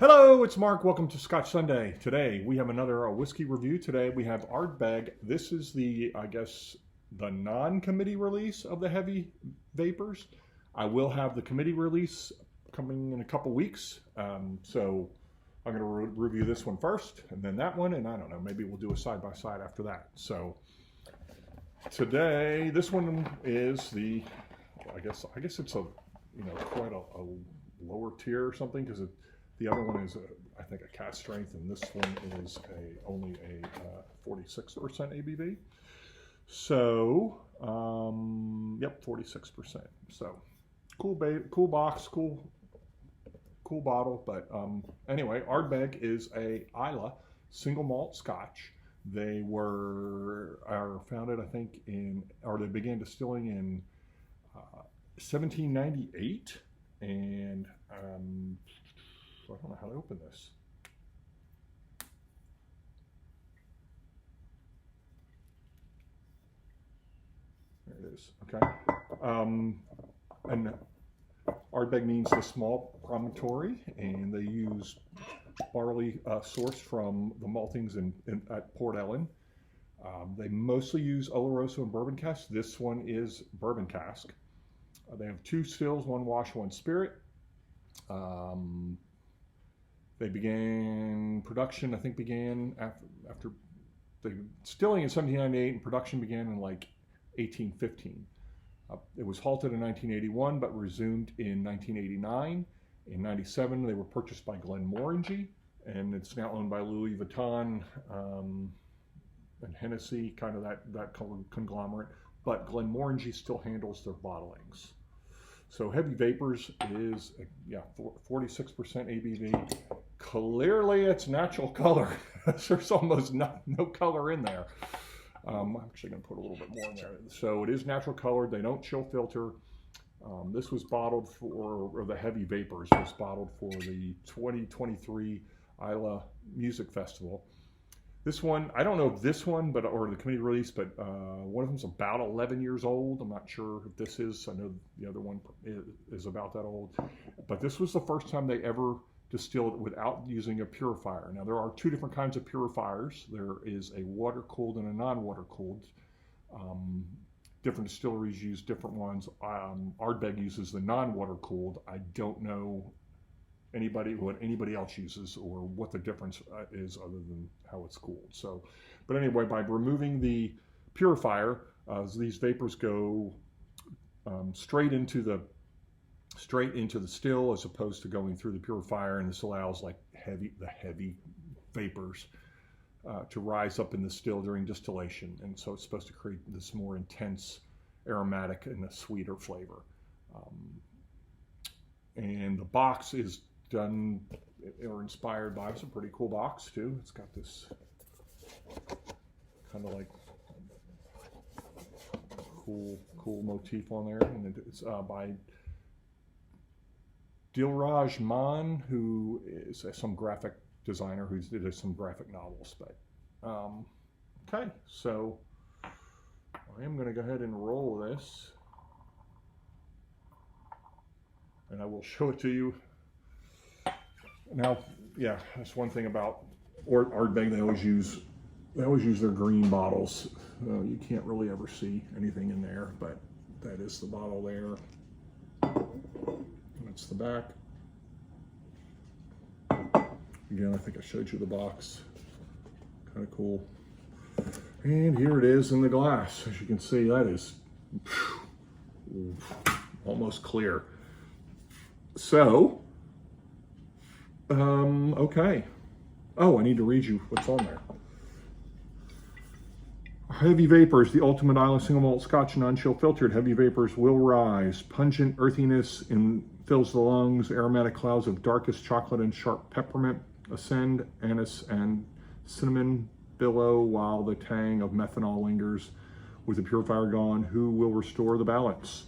Hello, it's Mark. Welcome to Scotch Sunday. Today we have another whiskey review. Today we have Ardbeg. This is the non-committee release of the heavy vapors. I will have the committee release coming in a couple weeks. So I'm going to review this one first and then that one. And I don't know, maybe we'll do a side-by-side after that. So today, this one is the, I guess it's a, quite a lower tier or something, because the other one is, I think, a cask strength, and this one is only a 46% ABV. So, yep, 46%. So, cool box, cool bottle. But anyway, Ardbeg is a Islay single malt Scotch. They are founded, I think, they began distilling in 1798, and I don't know how to open this. There it is. Okay. And Ardbeg means the small promontory, and they use barley sourced from the maltings at Port Ellen. They mostly use Oloroso and bourbon cask. This one is bourbon cask. They have two stills, one wash, one spirit. They began production, I think, after the distilling in 1798, and production began in like 1815. It was halted in 1981, but resumed in 1989. In 97, they were purchased by Glenmorangie, and it's now owned by Louis Vuitton and Hennessy, kind of that conglomerate. But Glenmorangie still handles their bottlings. So Heavy Vapours is, 46% ABV. Clearly, it's natural color. There's almost no color in there. I'm actually going to put a little bit more in there. So it is natural colored. They don't chill filter. This was bottled or the Heavy Vapours was bottled for the 2023 Islay Music Festival. This one, I don't know if this one, or the committee release, but one of them's about 11 years old. I'm not sure if this is. I know the other one is about that old. But this was the first time they ever distilled without using a purifier. Now, there are two different kinds of purifiers. There is a water-cooled and a non-water-cooled. Different distilleries use different ones. Ardbeg uses the non-water-cooled. I don't know what anybody else uses or what the difference is other than how it's cooled. So, but anyway, by removing the purifier, these vapors go straight into the still, as opposed to going through the purifier, and this allows like the heavy vapors to rise up in the still during distillation, and so it's supposed to create this more intense aromatic and a sweeter flavor. And the box is done or inspired by, it's a pretty cool box too. It's got this kind of like cool motif on there, and it's by Dilraj Mann, who is some graphic designer who did some graphic novels. But okay, so I am going to go ahead and roll this, and I will show it to you. Now, yeah, that's one thing about Ardbeg. They always use their green bottles. You can't really ever see anything in there, but that is the bottle there. That's the back. Again, I think I showed you the box. Kind of cool. And here it is in the glass. As you can see, that is almost clear. So, okay. Oh, I need to read you what's on there. Heavy Vapours, the ultimate Islay single malt Scotch non-chill filtered. Heavy Vapours will rise. Pungent earthiness fills the lungs. Aromatic clouds of darkest chocolate and sharp peppermint ascend. Anise and cinnamon billow while the tang of methanol lingers. With the purifier gone, who will restore the balance?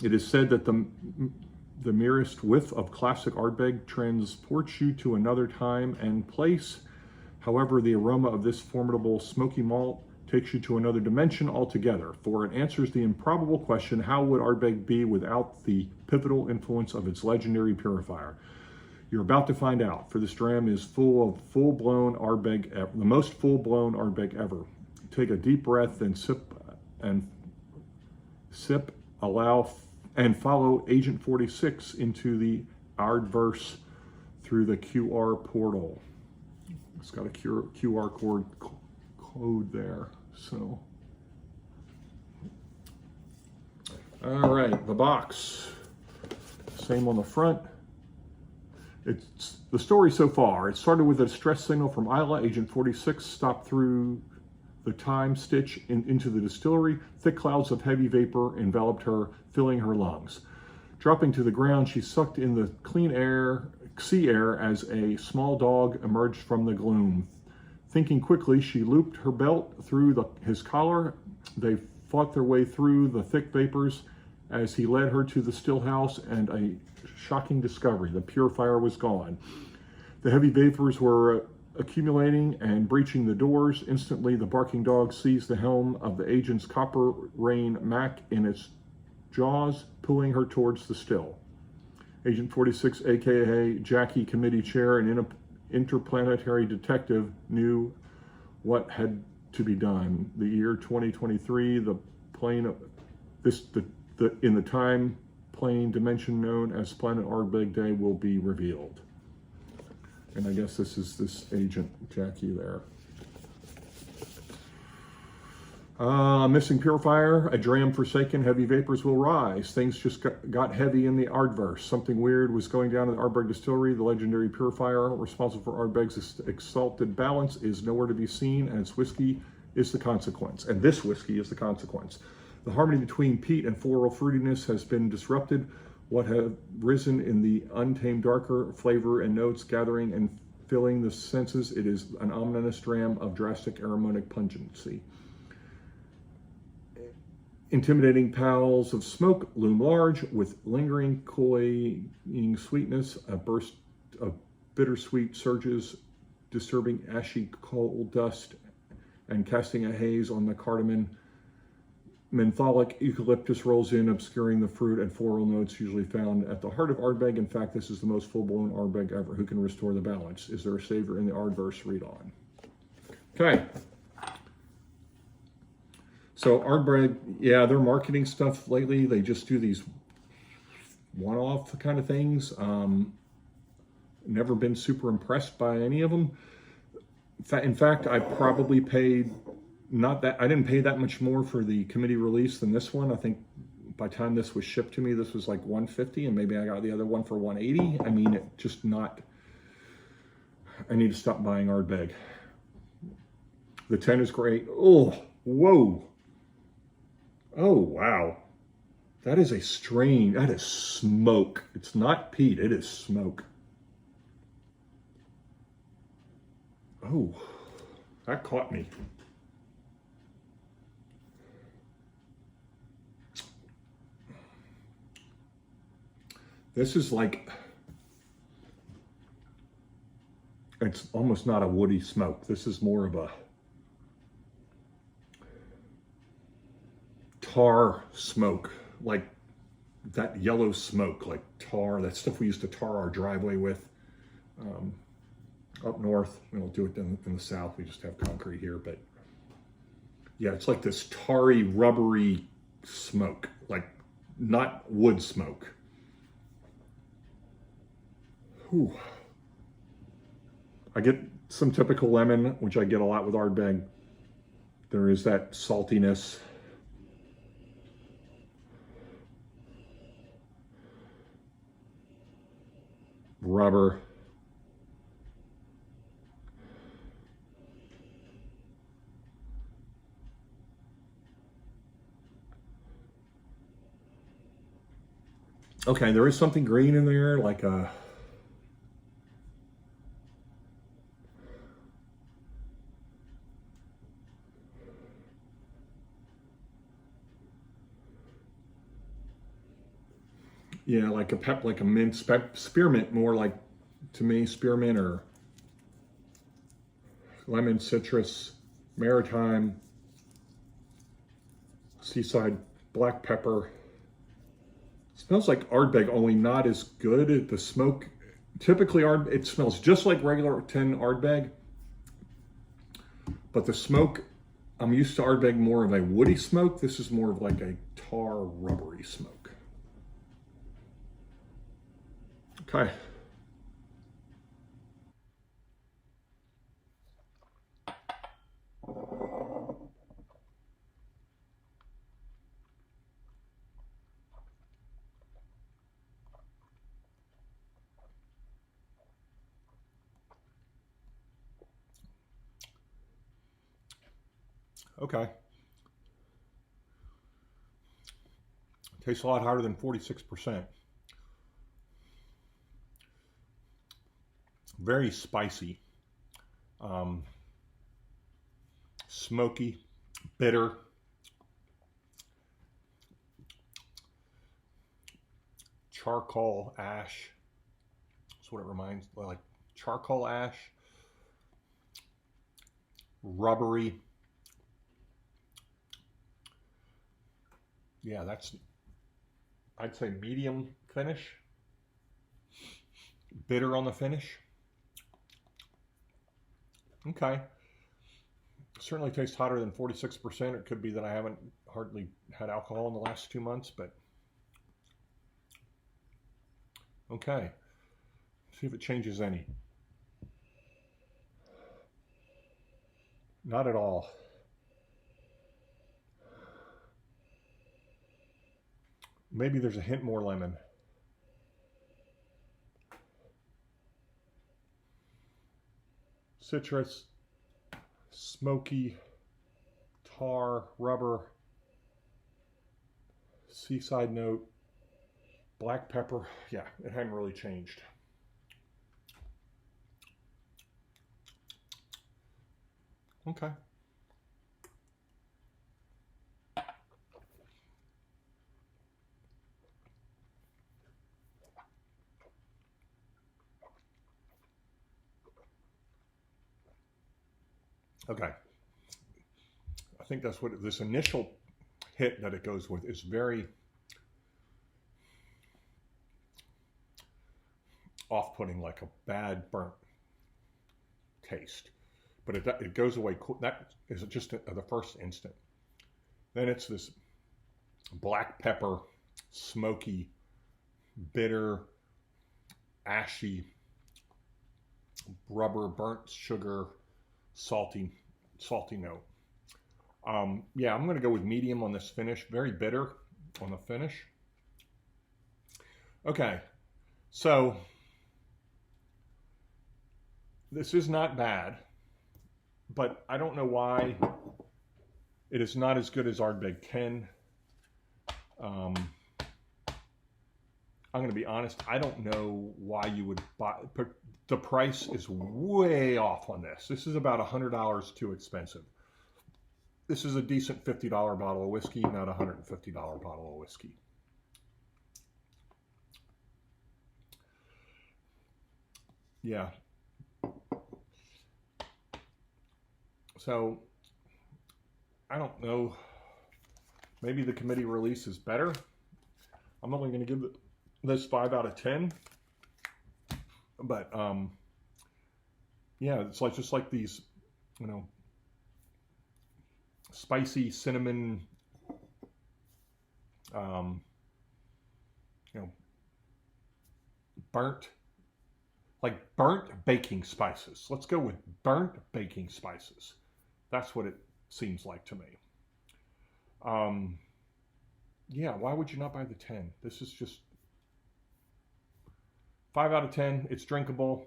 It is said that the merest whiff of classic Ardbeg transports you to another time and place. However, the aroma of this formidable smoky malt takes you to another dimension altogether, for it answers the improbable question, how would Ardbeg be without the pivotal influence of its legendary purifier? You're about to find out, for this dram is full of full-blown Ardbeg, the most full-blown Ardbeg ever. Take a deep breath and sip, allow, and follow Agent 46 into the Ardverse through the QR portal. It's got a QR code there, so. All right, the box, same on the front. It's the story so far. It started with a distress signal from Islay. Agent 46 stopped through the time stitch into the distillery. Thick clouds of heavy vapor enveloped her, filling her lungs. Dropping to the ground, she sucked in the clean sea air as a small dog emerged from the gloom. Thinking quickly, she looped her belt through his collar. They fought their way through the thick vapors as he led her to the still house, and a shocking discovery: the purifier was gone. The heavy vapors were accumulating and breaching the doors. Instantly, the barking dog seized the helm of the agent's copper rain Mac in its jaws, pulling her towards the still. Agent 46, aka Jackie, committee chair and interplanetary detective, knew what had to be done. The year 2023, the plane, in the time plane dimension known as Planet Ardbeg Day, will be revealed. And I guess this is this Agent Jackie there. Missing purifier, a dram forsaken, heavy vapors will rise. Things just got heavy in the Ardverse. Something weird was going down at the Ardbeg distillery. The legendary purifier responsible for Ardbeg's exalted balance is nowhere to be seen, and its whiskey is the consequence. And this whiskey is the consequence. The harmony between peat and floral fruitiness has been disrupted. What have risen in the untamed darker flavor and notes gathering and filling the senses, it is an ominous dram of drastic aromatic pungency. Intimidating piles of smoke loom large with lingering, cloying sweetness, a burst of bittersweet surges, disturbing ashy coal dust, and casting a haze on the cardamom. Mentholic eucalyptus rolls in, obscuring the fruit and floral notes usually found at the heart of Ardbeg. In fact, this is the most full-blown Ardbeg ever. Who can restore the balance? Is there a savior in the Ardverse? Read on. Okay. So Ardbeg, yeah, their marketing stuff lately, they just do these one-off kind of things. Never been super impressed by any of them. In fact, I probably paid I didn't pay that much more for the committee release than this one. I think by the time this was shipped to me, this was like $150, and maybe I got the other one for $180. I mean, it just not, I need to stop buying Ardbeg. The 10 is great. Oh, whoa. Oh, wow. That is a strain. That is smoke. It's not peat. It is smoke. Oh, that caught me. This is like, it's almost not a woody smoke. This is more of a tar smoke, like that yellow smoke, like tar, that stuff we used to tar our driveway with. Up north, we don't do it in the south, we just have concrete here, but yeah, it's like this tarry, rubbery smoke, like not wood smoke. Whew. I get some typical lemon, which I get a lot with Ardbeg. There is that saltiness. Rubber. Okay, there is something green in there, like a yeah, like a mint, spearmint, more like, to me, spearmint or lemon, citrus, maritime. Seaside black pepper. Smells like Ardbeg, only not as good. The smoke, typically it smells just like regular tin Ardbeg, but the smoke, I'm used to Ardbeg more of a woody smoke. This is more of like a tar, rubbery smoke. Okay. Okay. Tastes a lot hotter than 46%. Very spicy. Smoky, bitter. Charcoal ash. That's what it reminds, like charcoal ash. Rubbery. Yeah, that's, I'd say medium finish. Bitter on the finish. Okay. Certainly tastes hotter than 46%. It could be that I haven't hardly had alcohol in the last 2 months, but okay. See if it changes any. Not at all. Maybe there's a hint more lemon. Citrus, smoky, tar, rubber, seaside note, black pepper. Yeah, it hadn't really changed. Okay. Okay. I think that's what this initial hit that it goes with is very off-putting, like a bad burnt taste. But it goes away. That is just the first instant. Then it's this black pepper, smoky, bitter, ashy, rubber, burnt sugar, salty note. Yeah, I'm going to go with medium on this finish. Very bitter on the finish. Okay, so this is not bad, but I don't know why it is not as good as Ardbeg 10. I'm going to be honest, I don't know why you would buy. The price is way off on this. This is about $100 too expensive. This is a decent $50 bottle of whiskey, not a $150 bottle of whiskey. Yeah. So, I don't know. Maybe the committee release is better. I'm only going to give this 5 out of 10. But, yeah, it's like just like these, you know, spicy cinnamon, you know, burnt baking spices. Let's go with burnt baking spices. That's what it seems like to me. Yeah, why would you not buy the 10? This is just 5 out of 10. It's drinkable.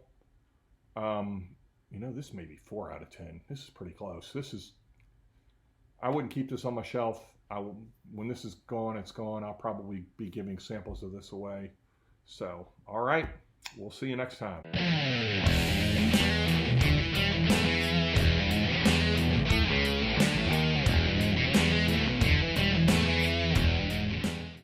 You know, this may be 4 out of 10. This is pretty close. This is, I wouldn't keep this on my shelf. When this is gone, it's gone. I'll probably be giving samples of this away. So, all right. We'll see you next time.